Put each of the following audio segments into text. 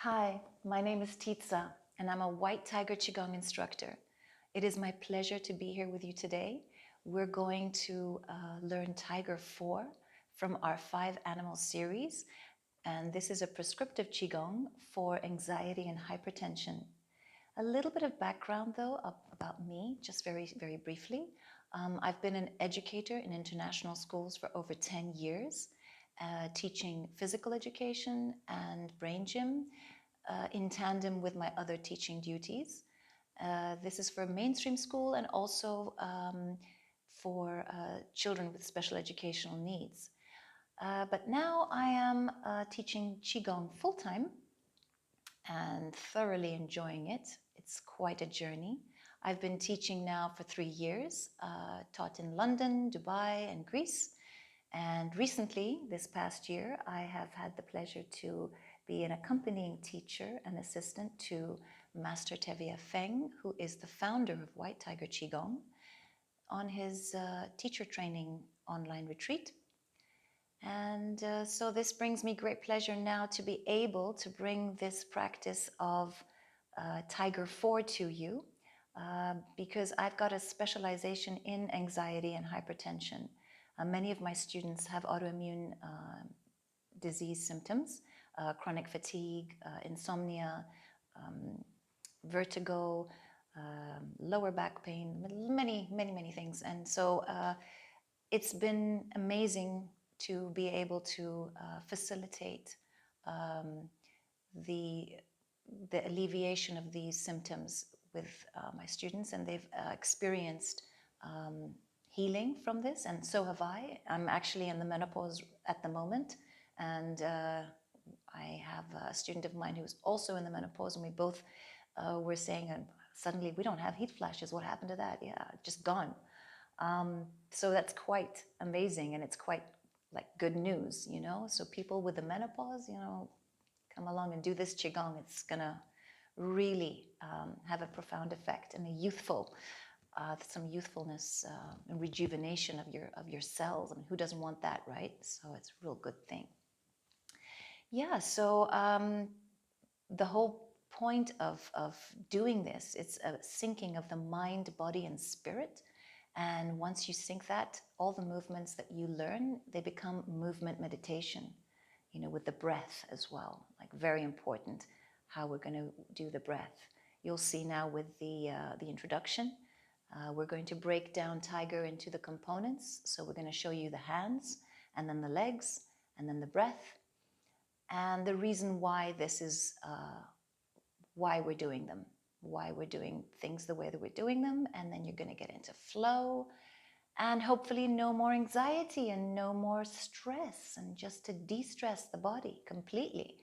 Hi, my name is Titsa, and I'm a White Tiger Qigong instructor. It is my pleasure to be here with you today. We're going to learn Tiger 4 from our 5 animal series, and this is a prescriptive Qigong for anxiety and hypertension. A little bit of background though about me, just very, very briefly. I've been an educator in international schools for over 10 years, teaching physical education and brain gym in tandem with my other teaching duties. This is for mainstream school and also for children with special educational needs. But now I am teaching Qigong full-time and thoroughly enjoying it. It's quite a journey. I've been teaching now for 3 years, taught in London, Dubai, and Greece. And recently, this past year, I have had the pleasure to be an accompanying teacher and assistant to Master Tevye Feng, who is the founder of White Tiger Qigong, on his teacher training online retreat. And so this brings me great pleasure now to be able to bring this practice of Tiger 4 to you, because I've got a specialization in anxiety and hypertension. Many of my students have autoimmune disease symptoms, chronic fatigue, insomnia, vertigo, lower back pain, many things. And so it's been amazing to be able to facilitate the alleviation of these symptoms with my students, and they've experienced healing from this, and so have I. I'm actually in the menopause at the moment, and I have a student of mine who's also in the menopause, and we both were saying, suddenly we don't have heat flashes. What happened to that? Yeah, just gone. So that's quite amazing, and it's quite like good news, you know? So people with the menopause, you know, come along and do this Qigong. It's gonna really have a profound effect and a youthful, some youthfulness and rejuvenation of your cells. I mean, who doesn't want that, right? So it's a real good thing. Yeah, so the whole point of doing this, it's a syncing of the mind, body, and spirit. And once you sync that, all the movements that you learn, they become movement meditation, you know, with the breath as well. Like, very important how we're going to do the breath. You'll see now with the introduction, we're going to break down Tiger into the components. So we're going to show you the hands, and then the legs, and then the breath. And the reason why this is, why we're doing them, why we're doing things the way that we're doing them. And then you're going to get into flow, and hopefully no more anxiety and no more stress, and just to de-stress the body completely.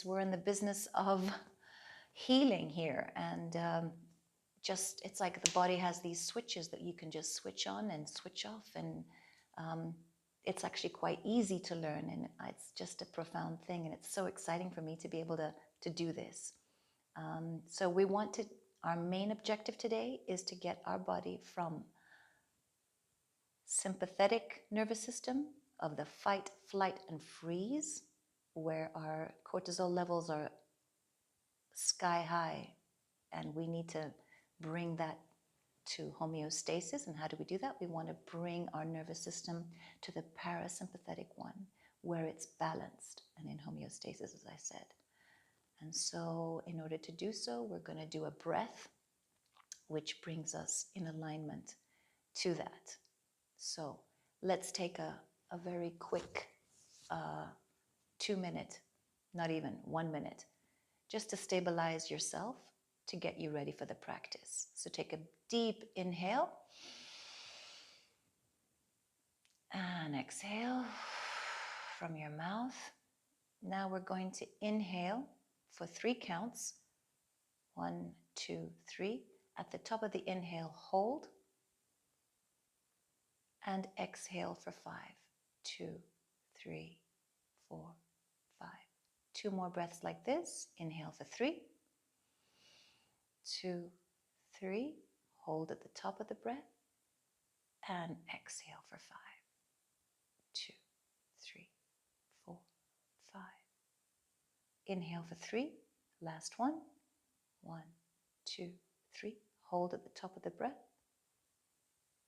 We're in the business of healing here, and just, it's like the body has these switches that you can just switch on and switch off, and it's actually quite easy to learn, and it's just a profound thing, and it's so exciting for me to be able to do this. So our main objective today is to get our body from sympathetic nervous system of the fight, flight, and freeze, where our cortisol levels are sky high, and we need to bring that to homeostasis. And how do we do that? We want to bring our nervous system to the parasympathetic one, where it's balanced and in homeostasis, as I said. And so in order to do so, we're going to do a breath, which brings us in alignment to that. So let's take a very quick 2-minute, not even 1 minute, just to stabilize yourself, to get you ready for the practice. So take a deep inhale and exhale from your mouth. Now we're going to inhale for 3 counts. 1, 2, 3. At the top of the inhale, hold, and exhale for 5. 2, 3, 4, 5. 2 more breaths like this. Inhale for 3, 2, 3. Hold at the top of the breath, and exhale for 5. 2, 3, 4, 5. Inhale for 3. Last one. 1, 2, 3. Hold at the top of the breath.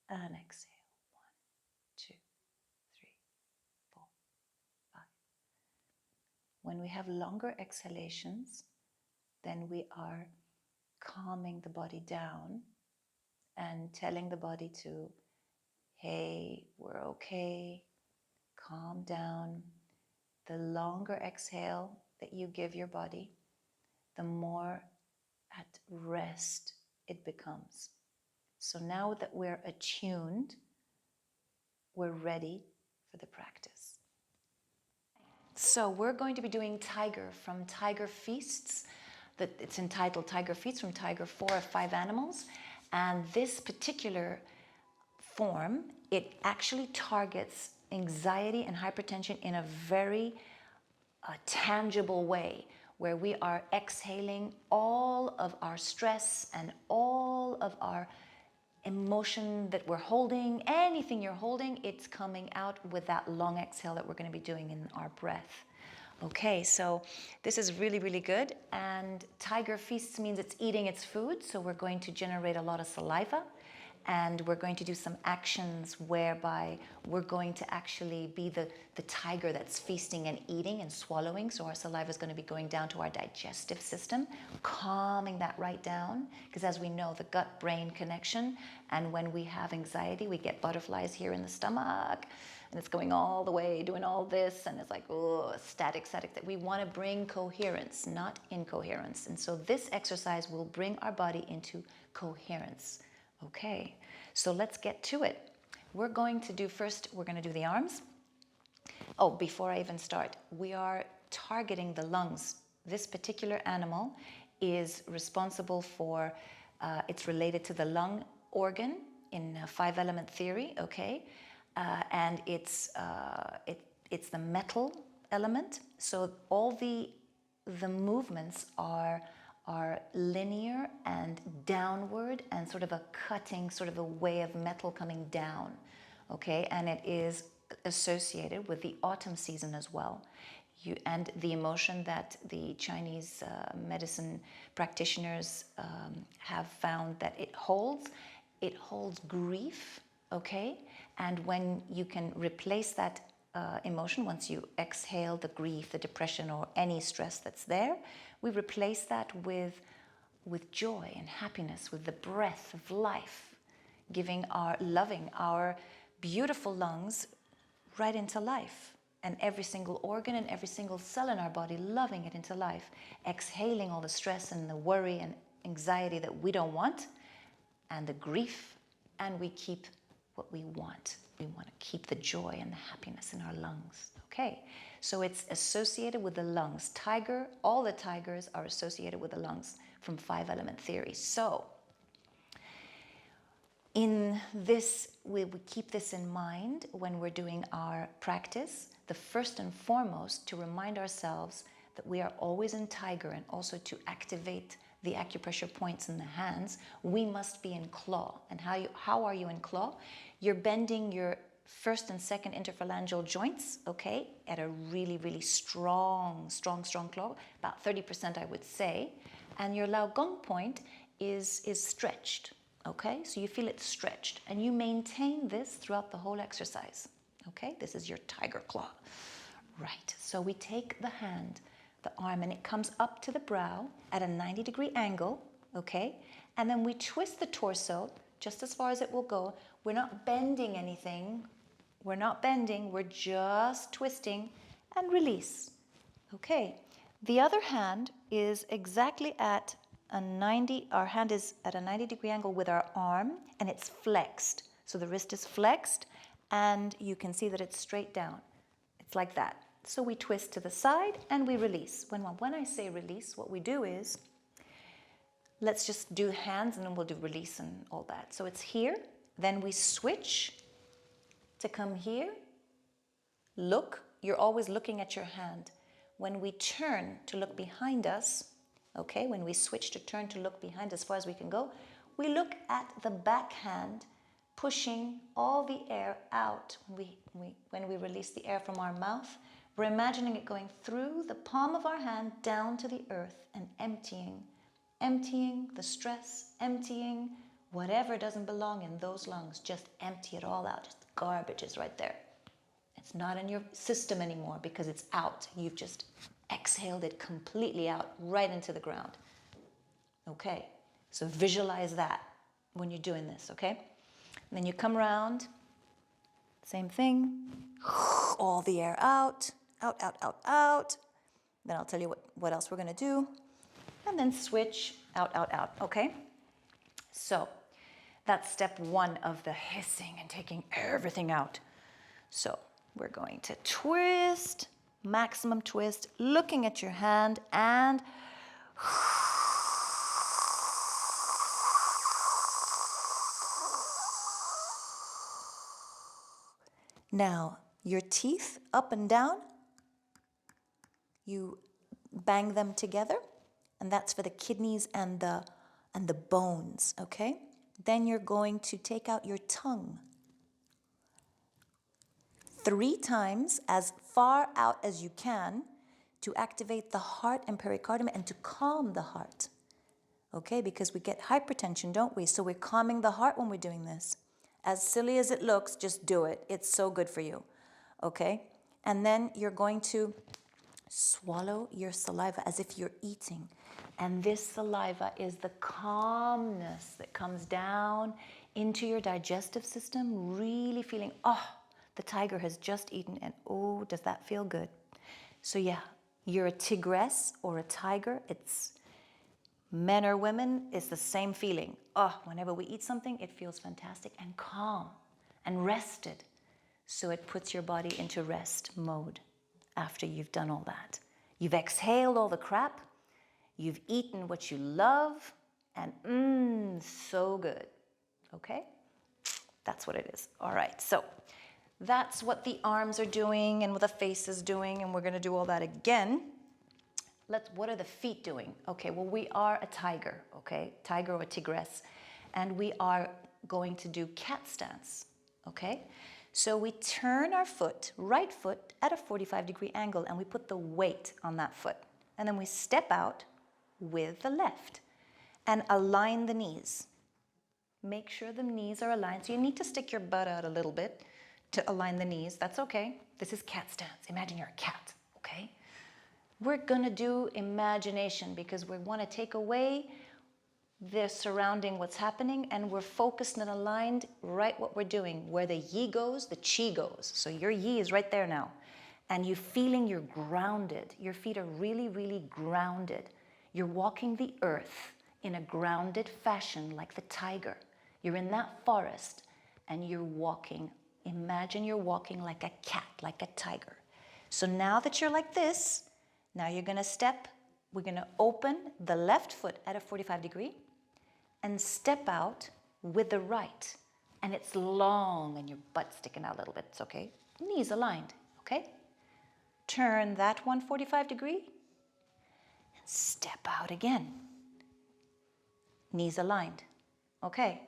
And exhale. 1, 2, 3, 4, 5. When we have longer exhalations, then we are calming the body down and telling the body to, hey, we're okay, calm down. The longer exhale that you give your body, the more at rest it becomes. So now that we're attuned, we're ready for the practice. So we're going to be doing Tiger from Tiger Feasts. It's entitled Tiger Feasts from Tiger 4 of 5 Animals. And this particular form, it actually targets anxiety and hypertension in a very tangible way, where we are exhaling all of our stress and all of our emotion that we're holding. Anything you're holding, it's coming out with that long exhale that we're going to be doing in our breath. Okay, so this is really, really good. And Tiger Feasts means it's eating its food, so we're going to generate a lot of saliva. And we're going to do some actions whereby we're going to actually be the tiger that's feasting and eating and swallowing. So our saliva is going to be going down to our digestive system, calming that right down. Because as we know, the gut-brain connection, and when we have anxiety, we get butterflies here in the stomach, and it's going all the way, doing all this, and it's like, oh, static, that we want to bring coherence, not incoherence. And so this exercise will bring our body into coherence. Okay, so let's get to it. We're going to do the arms. Oh, before I even start, we are targeting the lungs. This particular animal is responsible for, it's related to the lung organ in 5-element theory, okay? And it's the metal element. So all the movements are linear and downward, and sort of a cutting, sort of a way of metal coming down, okay? And it is associated with the autumn season as well. And the emotion that the Chinese medicine practitioners have found that it holds grief, okay? And when you can replace that emotion, once you exhale the grief, the depression, or any stress that's there, we replace that with joy and happiness, with the breath of life, loving our beautiful lungs right into life, and every single organ and every single cell in our body loving it into life, exhaling all the stress and the worry and anxiety that we don't want, and the grief, and we keep what we want. We want to keep the joy and the happiness in our lungs. Okay, so it's associated with the lungs. All the tigers are associated with the lungs from 5-element theory. So in this, we keep this in mind when we're doing our practice. The first and foremost, to remind ourselves that we are always in tiger, and also to activate the acupressure points in the hands, we must be in claw. And how are you in claw? You're bending your first and second interphalangeal joints, okay, at a really, really strong claw, about 30%, I would say. And your Lao Gong point is stretched, okay? So you feel it stretched, and you maintain this throughout the whole exercise, okay? This is your tiger claw. Right, so we take the hand, the arm, and it comes up to the brow at a 90-degree angle, okay? And then we twist the torso just as far as it will go. We're not bending anything. We're not bending, we're just twisting, and release. Okay, the other hand is exactly at our hand is at a 90-degree angle with our arm, and it's flexed. So the wrist is flexed, and you can see that it's straight down. It's like that. So we twist to the side and we release. When I say release, what we do is, let's just do hands and then we'll do release and all that. So it's here, then we switch to come here. Look, you're always looking at your hand. When we turn to look behind us, okay, when we switch to turn to look behind as far as we can go, we look at the back hand, pushing all the air out. When we release the air from our mouth, We're imagining it going through the palm of our hand down to the earth and emptying the stress, emptying whatever doesn't belong in those lungs. Just empty it all out. Just garbage is right there. It's not in your system anymore because it's out. You've just exhaled it completely out, right into the ground. Okay, so visualize that when you're doing this, okay? And then you come around, same thing, all the air out, out. Then I'll tell you what else we're gonna do. And then switch, out, okay? So that's step one of the hissing and taking everything out. So we're going to twist, maximum twist, looking at your hand and now your teeth up and down, you bang them together, and that's for the kidneys and the bones, okay? Then you're going to take out your tongue 3 times, as far out as you can, to activate the heart and pericardium and to calm the heart, okay? Because we get hypertension, don't we? So we're calming the heart when we're doing this. As silly as it looks, just do it. It's so good for you, okay? And then you're going to swallow your saliva as if you're eating. And this saliva is the calmness that comes down into your digestive system, really feeling, oh, the tiger has just eaten, and oh, does that feel good? So yeah, you're a tigress or a tiger. It's men or women, it's the same feeling. Oh, whenever we eat something, it feels fantastic and calm and rested. So it puts your body into rest mode after you've done all that. You've exhaled all the crap. You've eaten what you love, and so good. Okay? That's what it is. All right, so that's what the arms are doing and what the face is doing, and we're gonna do all that again. What are the feet doing? Okay, well, we are a tiger, okay? Tiger or tigress, and we are going to do cat stance, okay? So we turn our foot, right foot, at a 45-degree angle, and we put the weight on that foot. And then we step out with the left and align the knees. Make sure the knees are aligned. So you need to stick your butt out a little bit to align the knees. That's okay. This is cat stance. Imagine you're a cat, okay? We're gonna do imagination because we wanna take away the surrounding what's happening, and we're focused and aligned right what we're doing. Where the yi goes, the chi goes. So your yi is right there now. And you're feeling you're grounded. Your feet are really, really grounded. You're walking the earth in a grounded fashion like the tiger. You're in that forest and you're walking. Imagine you're walking like a cat, like a tiger. So now that you're like this, now you're gonna step, we're gonna open the left foot at a 45-degree and step out with the right. And it's long and your butt sticking out a little bit, it's okay. Knees aligned, okay? Turn that 145-degree and step out again. Knees aligned, okay?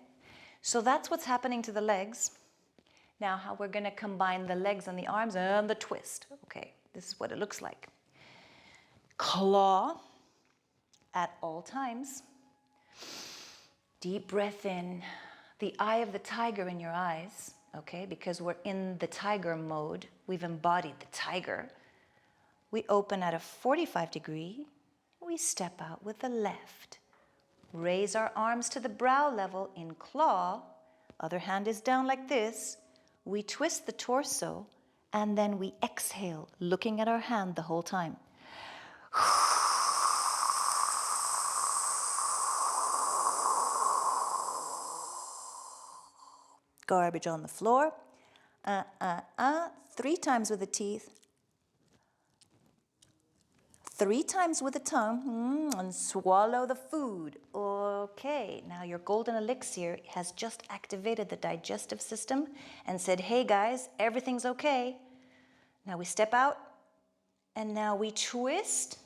So that's what's happening to the legs. Now how we're gonna combine the legs and the arms and the twist. Okay, this is what it looks like. Claw at all times. Deep breath in. The eye of the tiger in your eyes, okay? Because we're in the tiger mode. We've embodied the tiger. We open at a 45-degree. We step out with the left. Raise our arms to the brow level in claw. Other hand is down like this. We twist the torso, and then we exhale, looking at our hand the whole time. Garbage on the floor. 3 times with the teeth. 3 times with the tongue, and swallow the food. Okay, now your golden elixir has just activated the digestive system and said, hey guys, everything's okay. Now we step out, and now we twist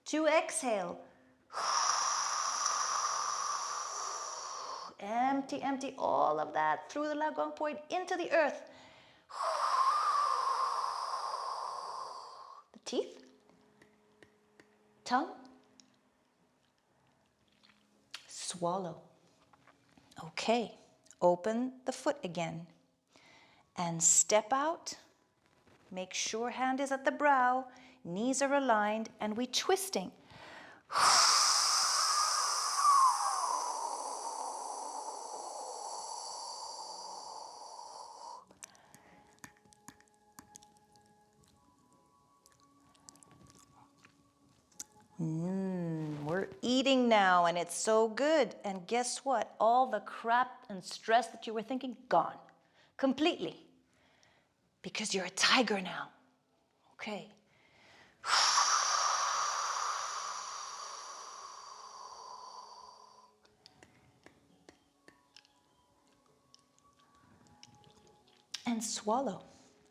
to exhale. Empty, empty all of that through the lagong point into the earth. teeth, tongue, swallow. Okay, open the foot again and step out. Make sure hand is at the brow, knees are aligned, and we twisting. We're eating now, and it's so good. And guess what? All the crap and stress that you were thinking, gone. Completely. Because you're a tiger now. Okay. And swallow.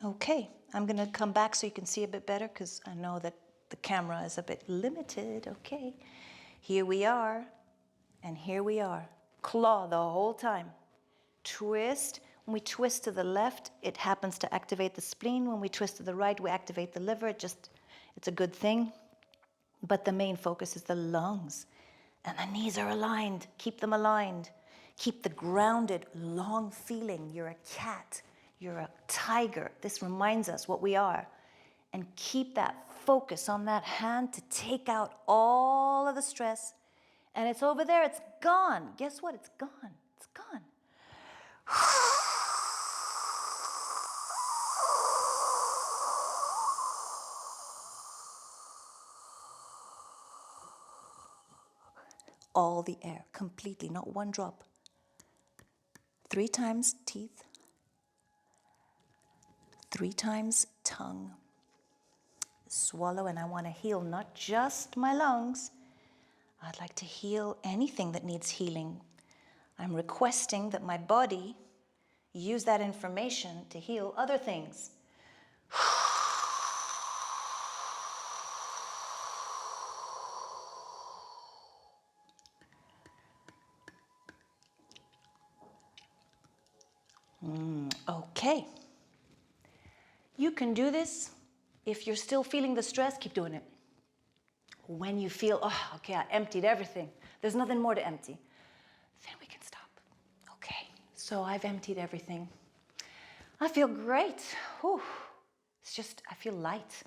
Okay. I'm going to come back so you can see a bit better because I know that the camera is a bit limited. Okay. Here we are. And here we are. Claw the whole time. Twist. When we twist to the left, it happens to activate the spleen. When we twist to the right, we activate the liver. It's a good thing. But the main focus is the lungs. And the knees are aligned. Keep them aligned. Keep the grounded, long feeling. You're a cat. You're a tiger. This reminds us what we are. And keep that focus on that hand to take out all of the stress. And it's over there. It's gone. Guess what? It's gone. It's gone. All the air, completely, not one drop. 3 times teeth. 3 times tongue. Swallow, and I want to heal not just my lungs. I'd like to heal anything that needs healing. I'm requesting that my body use that information to heal other things. Okay. You can do this. If you're still feeling the stress, keep doing it. When you feel, oh, okay, I emptied everything. There's nothing more to empty. Then we can stop. Okay, so I've emptied everything. I feel great. Whew. It's just, I feel light,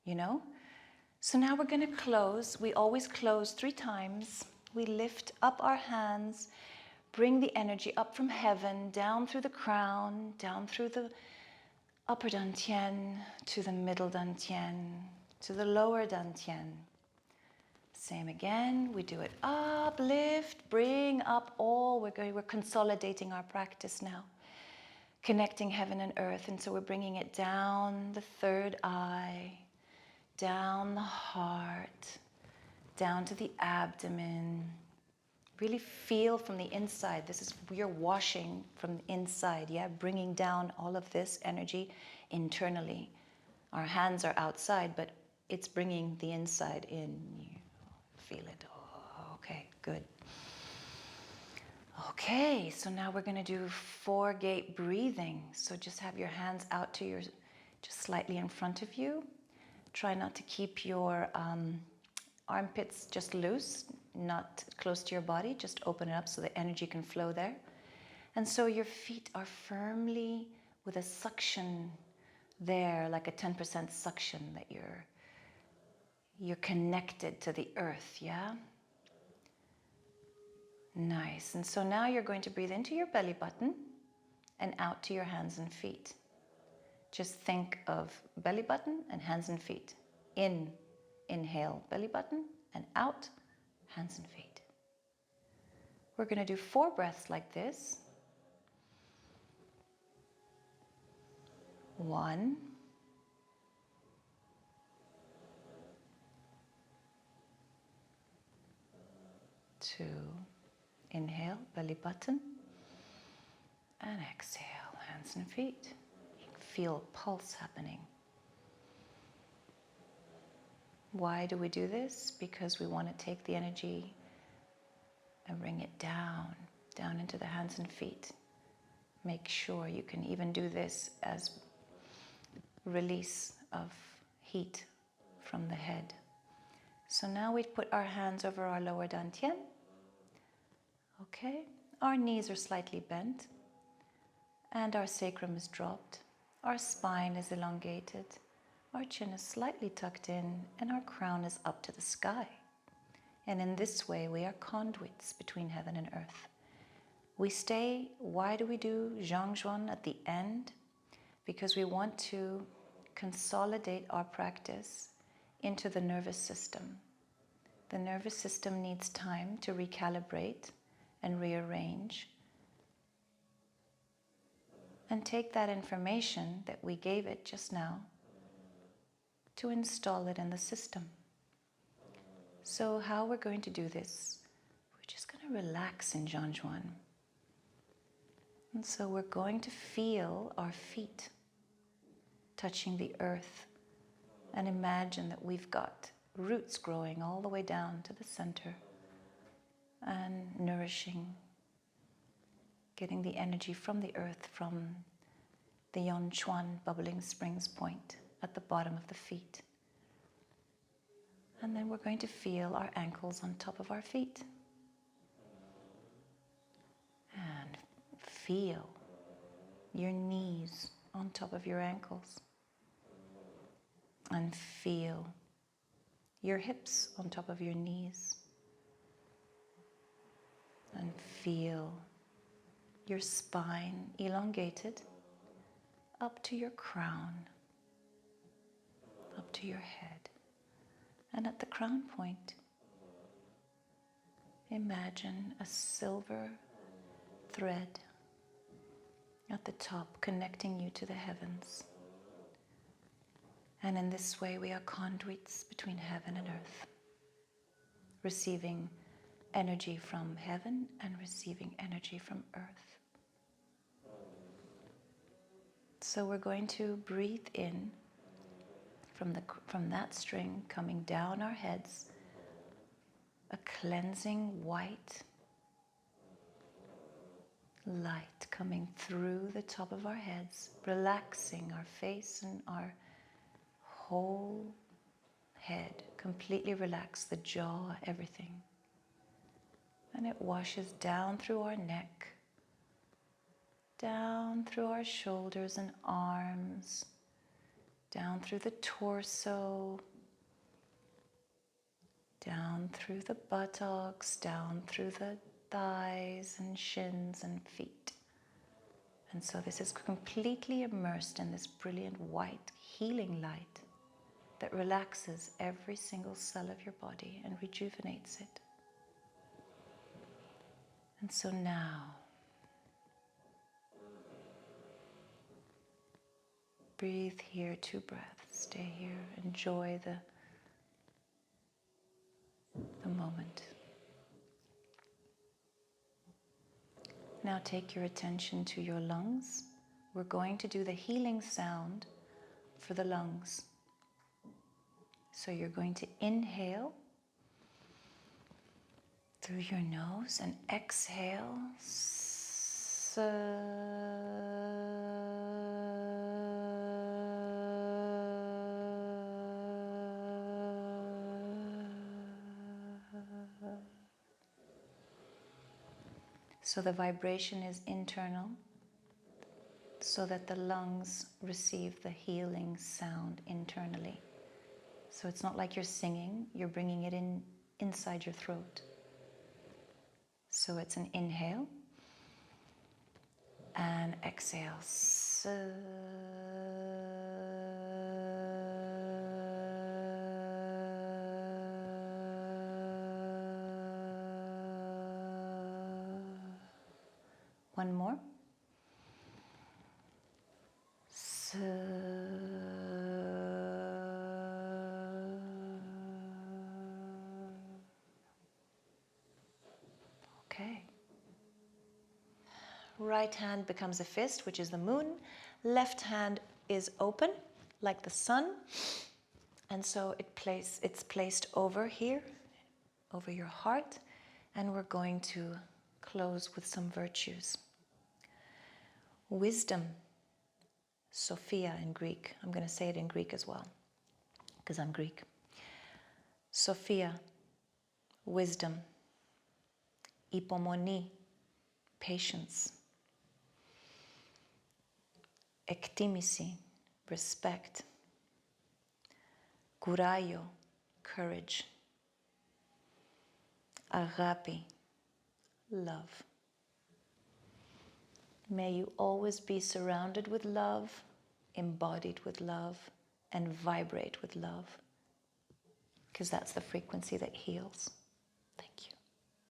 you know? So now we're going to close. We always close 3 times. We lift up our hands, bring the energy up from heaven, down through the crown, down through the upper dantian, to the middle dantian, to the lower dantian. Same again. We do it up, lift, bring up all. We're consolidating our practice now. Connecting heaven and earth. And so we're bringing it down the third eye, down the heart, down to the abdomen. Really feel from the inside. We're washing from the inside, yeah? Bringing down all of this energy internally. Our hands are outside, but it's bringing the inside in. You feel it. Oh, okay, good. Okay, so now we're going to do 4-gate breathing. So just have your hands out to just slightly in front of you. Try not to keep your armpits just loose, not close to your body. Just open it up so the energy can flow there. And so your feet are firmly with a suction there, like a 10% suction that you're connected to the earth, yeah? Nice. And so now you're going to breathe into your belly button and out to your hands and feet. Just think of belly button and hands and feet. Inhale, belly button, and out, hands and feet. We're going to do 4 breaths like this. 1, 2, inhale, belly button, and exhale, hands and feet. You can feel pulse happening. Why do we do this? Because we want to take the energy and bring it down into the hands and feet. Make sure you can even do this as release of heat from the head. So now we put our hands over our lower dantian. Okay, our knees are slightly bent and our sacrum is dropped. Our spine is elongated. Our chin is slightly tucked in and our crown is up to the sky. And in this way, we are conduits between heaven and earth. We stay, why do we do Zhangzhuan at the end? Because we want to consolidate our practice into the nervous system. The nervous system needs time to recalibrate and rearrange and take that information that we gave it just now to install it in the system. So how we're going to do this, we're just going to relax in Zhangzhuan. And so we're going to feel our feet touching the earth and imagine that we've got roots growing all the way down to the center and nourishing, getting the energy from the earth, from the Yonchuan bubbling springs point at the bottom of the feet. And then we're going to feel our ankles on top of our feet. And feel your knees on top of your ankles. And feel your hips on top of your knees. And feel your spine elongated up to your crown, up to your head. And at the crown point, imagine a silver thread at the top connecting you to the heavens. And in this way, we are conduits between heaven and earth, receiving energy from heaven and receiving energy from earth. So we're going to breathe in from that string coming down our heads, a cleansing white light coming through the top of our heads, relaxing our face and our whole head, completely relaxed, the jaw, everything. And it washes down through our neck, down through our shoulders and arms, down through the torso, down through the buttocks, down through the thighs and shins and feet. And so this is completely immersed in this brilliant white healing light that relaxes every single cell of your body and rejuvenates it. And so now, breathe here 2 breaths, stay here, enjoy the moment. Now take your attention to your lungs. We're going to do the healing sound for the lungs. So you're going to inhale through your nose and exhale. So the vibration is internal, so that the lungs receive the healing sound internally. So it's not like you're singing, you're bringing it in inside your throat. So it's an inhale and exhale. One more. Okay. Right hand becomes a fist, which is the moon. Left hand is open, like the sun. And so it's placed over here, over your heart. And we're going to close with some virtues. Wisdom, Sophia in Greek. I'm going to say it in Greek as well, because I'm Greek. Sophia, wisdom. Υπομονή, patience. Εκτίμηση, respect. Κουράγιο, courage. Αγάπη, love. May you always be surrounded with love, embodied with love, and vibrate with love, because that's the frequency that heals. Thank you.